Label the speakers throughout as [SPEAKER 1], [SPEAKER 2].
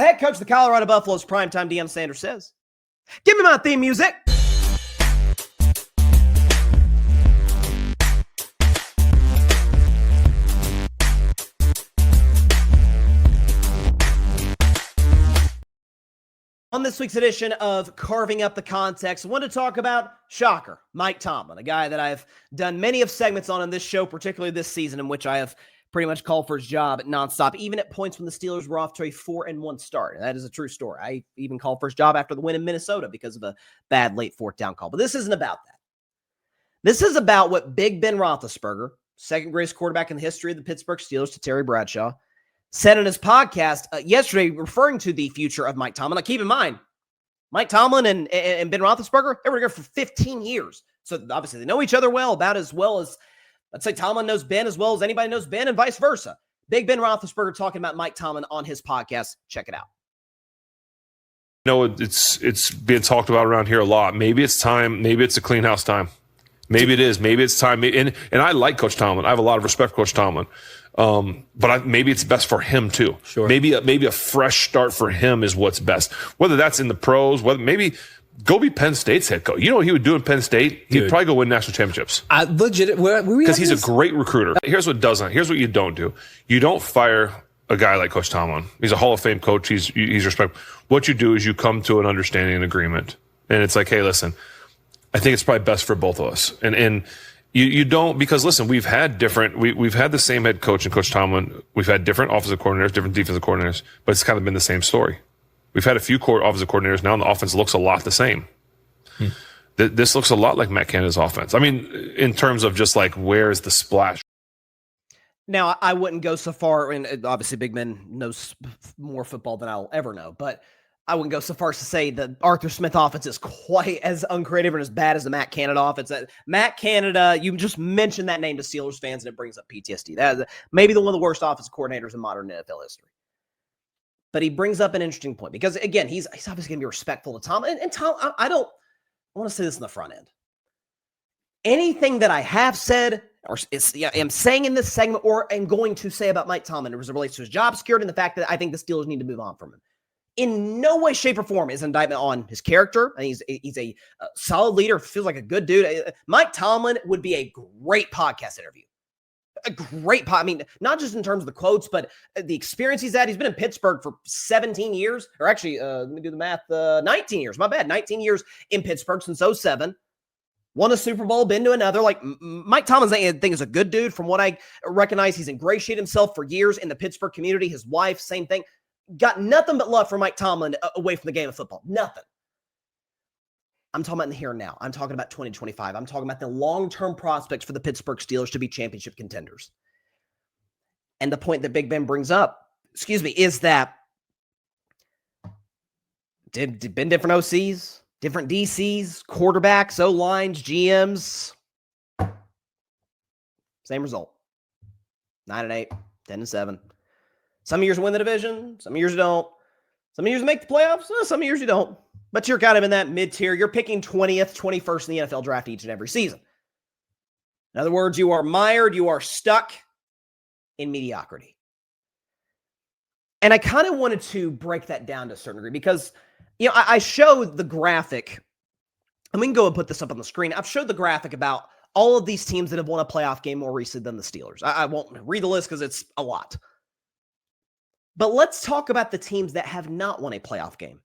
[SPEAKER 1] the head coach of the Colorado Buffaloes, primetime Deion Sanders says. Give me my theme music. On this week's edition of Carving Up the Context, I want to talk about, shocker, Mike Tomlin, a guy that I've done many of segments on this show, particularly this season, in which I have pretty much called for his job nonstop, even at points when the Steelers were off to a 4-1 start. And that is a true story. I even called for his job after the win in Minnesota because of a bad late fourth down call. But this isn't about that. This is about what Big Ben Roethlisberger, second greatest quarterback in the history of the Pittsburgh Steelers to Terry Bradshaw, said in his podcast yesterday, referring to the future of Mike Tomlin. Now, keep in mind, Mike Tomlin and Ben Roethlisberger, they were together for 15 years. So obviously they know each other well as, let's say Tomlin knows Ben as well as anybody knows Ben and vice versa. Big Ben Roethlisberger talking about Mike Tomlin on his podcast. Check it out.
[SPEAKER 2] It's being talked about around here a lot. Maybe it's time. Maybe it's a clean house time. Maybe it is. Maybe it's time. And I like Coach Tomlin. I have a lot of respect for Coach Tomlin. But maybe it's best for him too.
[SPEAKER 3] Sure.
[SPEAKER 2] Maybe a fresh start for him is what's best. Whether that's in the pros, whether maybe go be Penn State's head coach. You know what he would do in Penn State? He'd probably go win national championships.
[SPEAKER 3] Because
[SPEAKER 2] he's a great recruiter. Here's what you don't do. You don't fire a guy like Coach Tomlin. He's a Hall of Fame coach. He's respected. What you do is you come to an understanding and agreement. And it's like, hey, listen, I think it's probably best for both of us. And you don't, because listen, we've had the same head coach and Coach Tomlin. We've had different offensive coordinators, different defensive coordinators, but it's kind of been the same story. We've had a few offensive coordinators now, and the offense looks a lot the same. This looks a lot like Matt Canada's offense. I mean, in terms of just like, where's the splash?
[SPEAKER 1] Now, I wouldn't go so far, and obviously Big Ben knows more football than I'll ever know, but I wouldn't go so far as to say the Arthur Smith offense is quite as uncreative and as bad as the Matt Canada offense. Matt Canada, you just mentioned that name to Steelers fans, and it brings up PTSD. That is maybe one of the worst offensive coordinators in modern NFL history. But he brings up an interesting point because, again, he's obviously going to be respectful to Tom. And Tom, I want to say this in the front end. Anything that I have said or am saying in this segment or am going to say about Mike Tomlin as it relates to his job security and the fact that I think the Steelers need to move on from him, in no way, shape, or form is an indictment on his character. And he's a solid leader, feels like a good dude. Mike Tomlin would be a great podcast interview. I mean, not just in terms of the quotes, but the experience he's had. He's been in Pittsburgh for 17 years, or actually, let me do the math, 19 years. My bad, 19 years in Pittsburgh since 2007. Won a Super Bowl, been to another. Like, Mike Tomlin, I think, is a good dude. From what I recognize, he's ingratiated himself for years in the Pittsburgh community. His wife, same thing. Got nothing but love for Mike Tomlin away from the game of football. Nothing. I'm talking about in the here and now. I'm talking about 2025. I'm talking about the long-term prospects for the Pittsburgh Steelers to be championship contenders. And the point that Big Ben brings up, is that been different OCs, different DCs, quarterbacks, O-lines, GMs. Same result. 9-8, 10-7. Some years win the division. Some years don't. Some years make the playoffs. Some years you don't. But you're kind of in that mid-tier. You're picking 20th, 21st in the NFL draft each and every season. In other words, you are mired. You are stuck in mediocrity. And I kind of wanted to break that down to a certain degree because, I showed the graphic, and we can go and put this up on the screen. I've showed the graphic about all of these teams that have won a playoff game more recently than the Steelers. I won't read the list because it's a lot. But let's talk about the teams that have not won a playoff game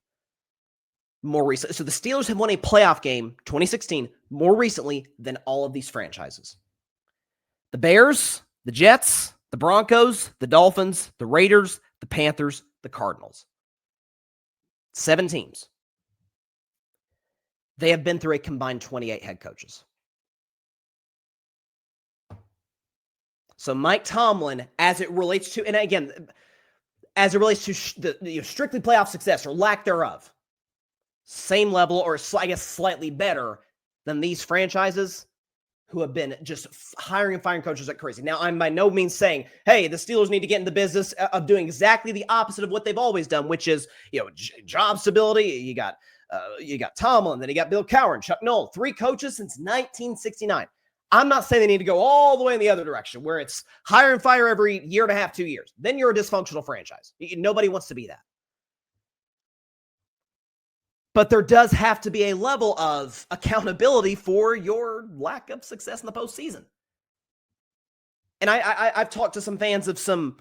[SPEAKER 1] more recently. So the Steelers have won a playoff game, 2016, more recently than all of these franchises. The Bears, the Jets, the Broncos, the Dolphins, the Raiders, the Panthers, the Cardinals. 7 teams. They have been through a combined 28 head coaches. So Mike Tomlin, as it relates to, and again, as it relates to the strictly playoff success or lack thereof, same level or I guess slightly better than these franchises who have been just hiring and firing coaches like crazy. Now, I'm by no means saying, hey, the Steelers need to get in the business of doing exactly the opposite of what they've always done, which is, job stability. You got Tomlin, then you got Bill Cowher, Chuck Noll, 3 coaches since 1969. I'm not saying they need to go all the way in the other direction where it's hire and fire every year and a half, 2 years. Then you're a dysfunctional franchise. Nobody wants to be that. But there does have to be a level of accountability for your lack of success in the postseason. And I've talked to some fans of some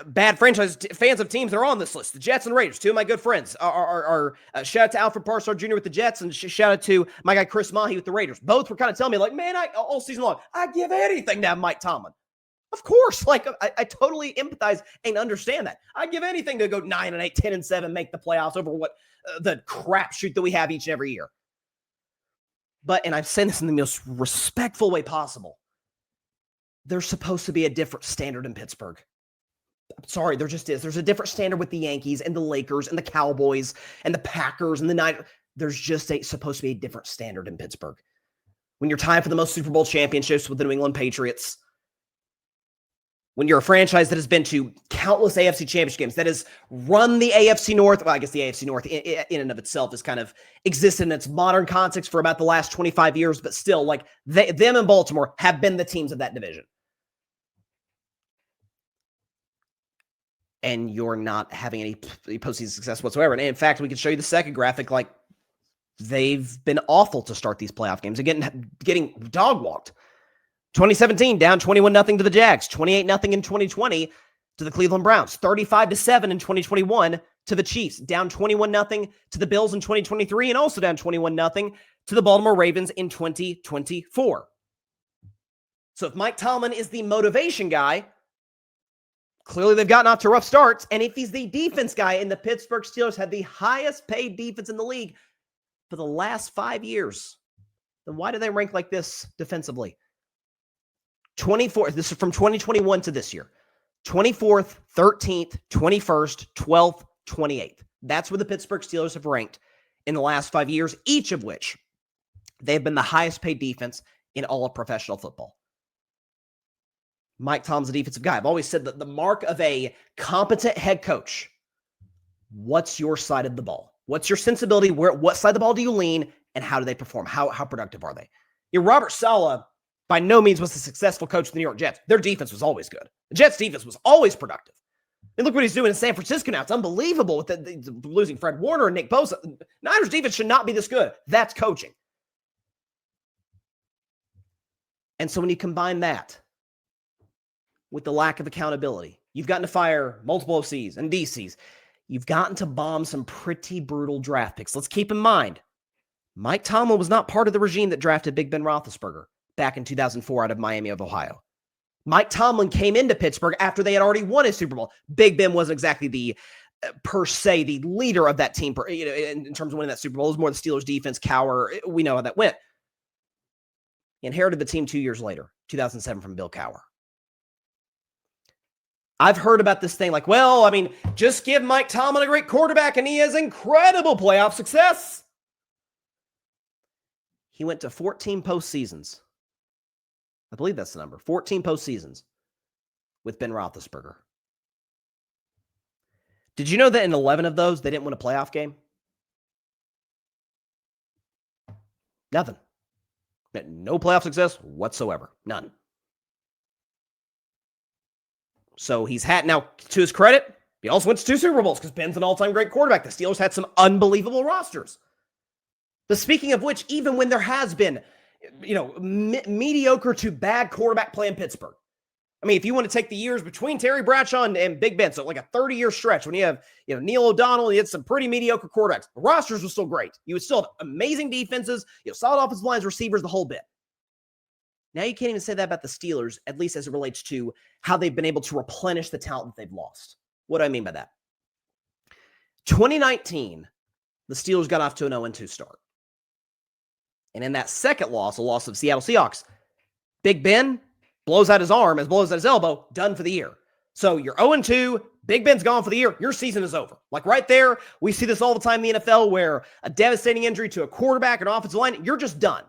[SPEAKER 1] bad franchise fans of teams that are on this list. The Jets and Raiders, two of my good friends. Shout out to Alfred Parsard Jr. with the Jets, and shout out to my guy Chris Mahi with the Raiders. Both were kind of telling me, like, man, all season long, I'd give anything to have Mike Tomlin. Of course, like I totally empathize and understand that. I'd give anything to go 9-8, 10-7, make the playoffs over what the crapshoot that we have each and every year. But, and I've said this in the most respectful way possible, there's supposed to be a different standard in Pittsburgh. I'm sorry, there just is. There's a different standard with the Yankees and the Lakers and the Cowboys and the Packers and the Niners. There's just supposed to be a different standard in Pittsburgh. When you're tied for the most Super Bowl championships with the New England Patriots, when you're a franchise that has been to countless AFC championship games, that has run the AFC North, well, I guess the AFC North in and of itself has kind of existed in its modern context for about the last 25 years, but still, like, them and Baltimore have been the teams of that division. And you're not having any postseason success whatsoever. And in fact, we can show you the second graphic, like, they've been awful to start these playoff games and getting dog walked. 2017, down 21-0 to the Jags, 28-0 in 2020 to the Cleveland Browns, 35-7 in 2021 to the Chiefs, down 21-0 to the Bills in 2023, and also down 21-0 to the Baltimore Ravens in 2024. So if Mike Tomlin is the motivation guy, clearly they've gotten off to rough starts, and if he's the defense guy, and the Pittsburgh Steelers have the highest paid defense in the league for the last 5 years, then why do they rank like this defensively? 24th, this is from 2021 to this year. 24th, 13th, 21st, 12th, 28th. That's where the Pittsburgh Steelers have ranked in the last 5 years, each of which they've been the highest paid defense in all of professional football. Mike Tomlin's a defensive guy. I've always said that the mark of a competent head coach, what's your side of the ball? What's your sensibility? What side of the ball do you lean, and how do they perform? How productive are they? Robert Saleh by no means was a successful coach of the New York Jets. Their defense was always good. The Jets' defense was always productive. And look what he's doing in San Francisco now. It's unbelievable with the losing Fred Warner and Nick Bosa. Niners' defense should not be this good. That's coaching. And so when you combine that with the lack of accountability, you've gotten to fire multiple OCs and DCs. You've gotten to bomb some pretty brutal draft picks. Let's keep in mind, Mike Tomlin was not part of the regime that drafted Big Ben Roethlisberger back in 2004 out of Miami of Ohio. Mike Tomlin came into Pittsburgh after they had already won a Super Bowl. Big Ben wasn't exactly the, per se, the leader of that team in terms of winning that Super Bowl. It was more the Steelers' defense, Cowher. We know how that went. He inherited the team 2 years later, 2007, from Bill Cowher. I've heard about this thing like, well, I mean, just give Mike Tomlin a great quarterback and he has incredible playoff success. He went to 14 postseasons. I believe that's the number. 14 postseasons with Ben Roethlisberger. Did you know that in 11 of those, they didn't win a playoff game? Nothing. No playoff success whatsoever. None. So he's had, now to his credit, he also went to 2 Super Bowls because Ben's an all-time great quarterback. The Steelers had some unbelievable rosters. But speaking of which, even when there has been, mediocre to bad quarterback play in Pittsburgh. I mean, if you want to take the years between Terry Bradshaw and Big Ben, so like a 30-year stretch when you have, Neil O'Donnell, you had some pretty mediocre quarterbacks. The rosters were still great. You would still have amazing defenses, solid offensive lines, receivers, the whole bit. Now you can't even say that about the Steelers, at least as it relates to how they've been able to replenish the talent that they've lost. What do I mean by that? 2019, the Steelers got off to an 0-2 start. And in that second loss, a loss of Seattle Seahawks, Big Ben blows out his arm, blows out his elbow, done for the year. So you're 0-2, Big Ben's gone for the year, your season is over. Like right there, we see this all the time in the NFL where a devastating injury to a quarterback or an offensive line, you're just done.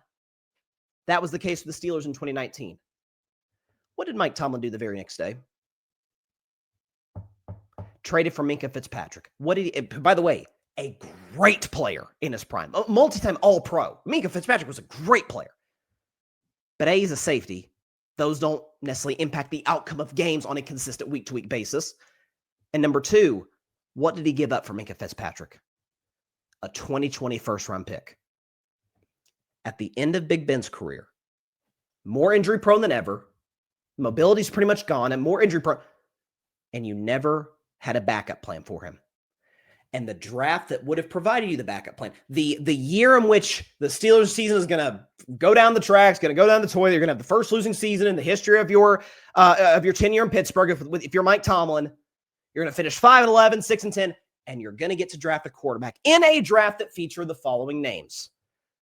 [SPEAKER 1] That was the case with the Steelers in 2019. What did Mike Tomlin do the very next day? Traded for Minkah Fitzpatrick. By the way, a great player in his prime. Multi-time All-Pro. Minkah Fitzpatrick was a great player. But A, he's a safety. Those don't necessarily impact the outcome of games on a consistent week-to-week basis. And number 2, what did he give up for Minkah Fitzpatrick? a 2020 first-round pick. At the end of Big Ben's career, more injury prone than ever, mobility's pretty much gone, and more injury prone, and you never had a backup plan for him. And the draft that would have provided you the backup plan, the year in which the Steelers season is going to go down the tracks, going to go down the toilet, you're going to have the first losing season in the history of your tenure in Pittsburgh. If you're Mike Tomlin, you're going to finish 5-11, 6-10, and you're going to get to draft a quarterback in a draft that featured the following names: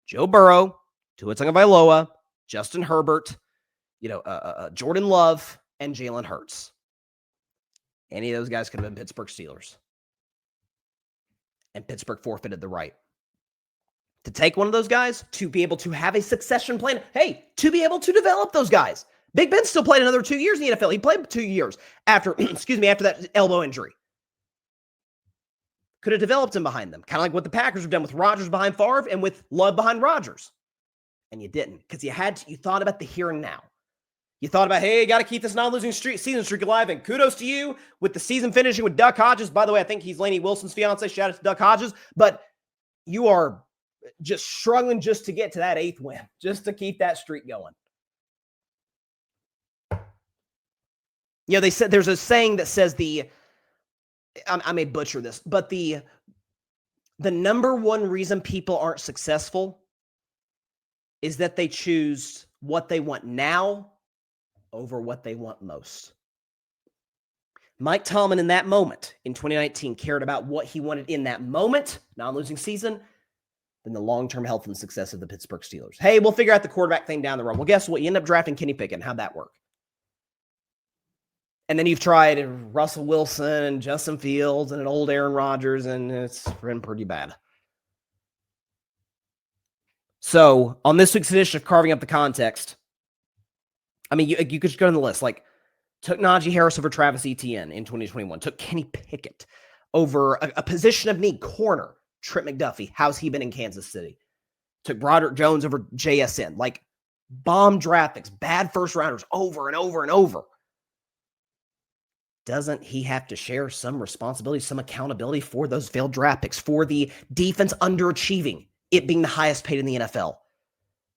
[SPEAKER 1] Joe Burrow, Tua Tagovailoa, Justin Herbert, Jordan Love, and Jalen Hurts. Any of those guys could have been Pittsburgh Steelers. And Pittsburgh forfeited the right to take one of those guys, to be able to have a succession plan. Hey, to be able to develop those guys. Big Ben still played another 2 years in the NFL. He played 2 years after, after that elbow injury. Could have developed him behind them, kind of like what the Packers have done with Rodgers behind Favre and with Love behind Rodgers. And you didn't, because you thought about the here and now. You thought about, hey, got to keep this non-losing season streak alive, and kudos to you with the season finishing with Duck Hodges. By the way, I think he's Lainey Wilson's fiance. Shout out to Duck Hodges. But you are just struggling just to get to that 8th win, just to keep that streak going. They said there's a saying that says I may butcher this, but the number one reason people aren't successful is that they choose what they want now over what they want most. Mike Tomlin in that moment in 2019 cared about what he wanted in that moment, non-losing season, than the long-term health and success of the Pittsburgh Steelers. Hey, we'll figure out the quarterback thing down the road. Well, guess what? You end up drafting Kenny Pickett. How'd that work? And then you've tried Russell Wilson and Justin Fields and an old Aaron Rodgers, and it's been pretty bad. So on this week's edition of Carving Up the Context, you could just go on the list. Took Najee Harris over Travis Etienne in 2021. Took Kenny Pickett over a position of need corner, Trent McDuffie. How's he been in Kansas City? Took Broderick Jones over JSN. Bomb draft picks, bad first rounders over and over and over. Doesn't he have to share some responsibility, some accountability for those failed draft picks, for the defense underachieving, it being the highest paid in the NFL?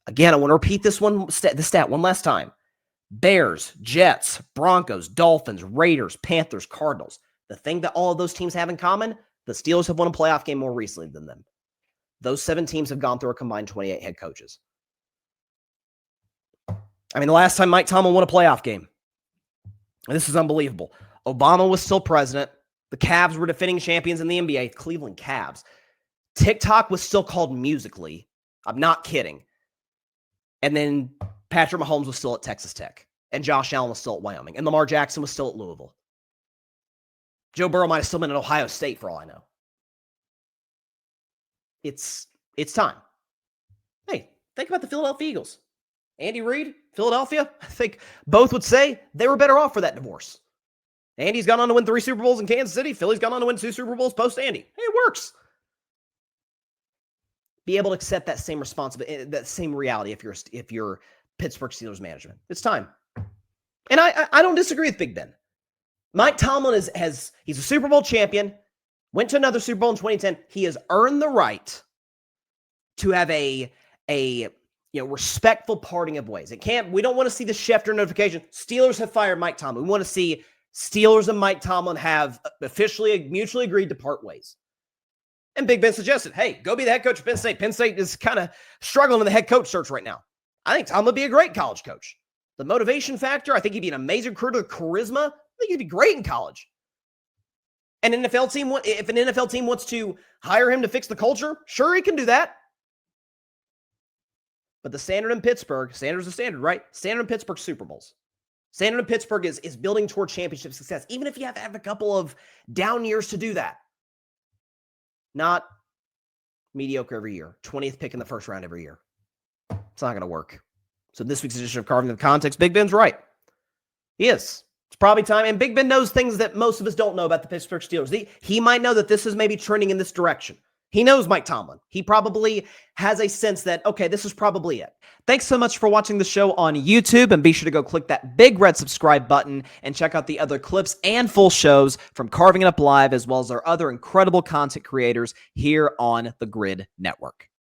[SPEAKER 1] Again, I want to repeat the stat one last time. Bears, Jets, Broncos, Dolphins, Raiders, Panthers, Cardinals. The thing that all of those teams have in common, the Steelers have won a playoff game more recently than them. Those 7 teams have gone through a combined 28 head coaches. The last time Mike Tomlin won a playoff game, this is unbelievable. Obama was still president. The Cavs were defending champions in the NBA, Cleveland Cavs. TikTok was still called Musical.ly. I'm not kidding. And then Patrick Mahomes was still at Texas Tech, and Josh Allen was still at Wyoming, and Lamar Jackson was still at Louisville. Joe Burrow might have still been at Ohio State for all I know. It's time. Hey, think about the Philadelphia Eagles. Andy Reid, Philadelphia, I think both would say they were better off for that divorce. Andy's gone on to win 3 Super Bowls in Kansas City. Philly's gone on to win 2 Super Bowls post-Andy. Hey, it works. Be able to accept that same responsibility, that same reality if you're Pittsburgh Steelers management. It's time. And I don't disagree with Big Ben. Mike Tomlin he's a Super Bowl champion, went to another Super Bowl in 2010. He has earned the right to have a respectful parting of ways. We don't want to see the Schefter notification. Steelers have fired Mike Tomlin. We want to see Steelers and Mike Tomlin have officially mutually agreed to part ways. And Big Ben suggested, hey, go be the head coach of Penn State. Penn State is kind of struggling in the head coach search right now. I think Tomlin would be a great college coach. The motivation factor, I think he'd be an amazing recruiter. The charisma, I think he'd be great in college. An NFL team, if an NFL team wants to hire him to fix the culture, sure, he can do that. But the standard in Pittsburgh, standard's the standard, right? Standard in Pittsburgh, Super Bowls. Standard in Pittsburgh is building toward championship success, even if you have to have a couple of down years to do that. Not mediocre every year. 20th pick in the first round every year. It's not going to work. So this week's edition of Carving the Context, Big Ben's right. He is. It's probably time. And Big Ben knows things that most of us don't know about the Pittsburgh Steelers. He might know that this is maybe trending in this direction. He knows Mike Tomlin. He probably has a sense that, okay, this is probably it. Thanks so much for watching the show on YouTube, and be sure to go click that big red subscribe button and check out the other clips and full shows from Carving It Up Live, as well as our other incredible content creators here on the Grid Network.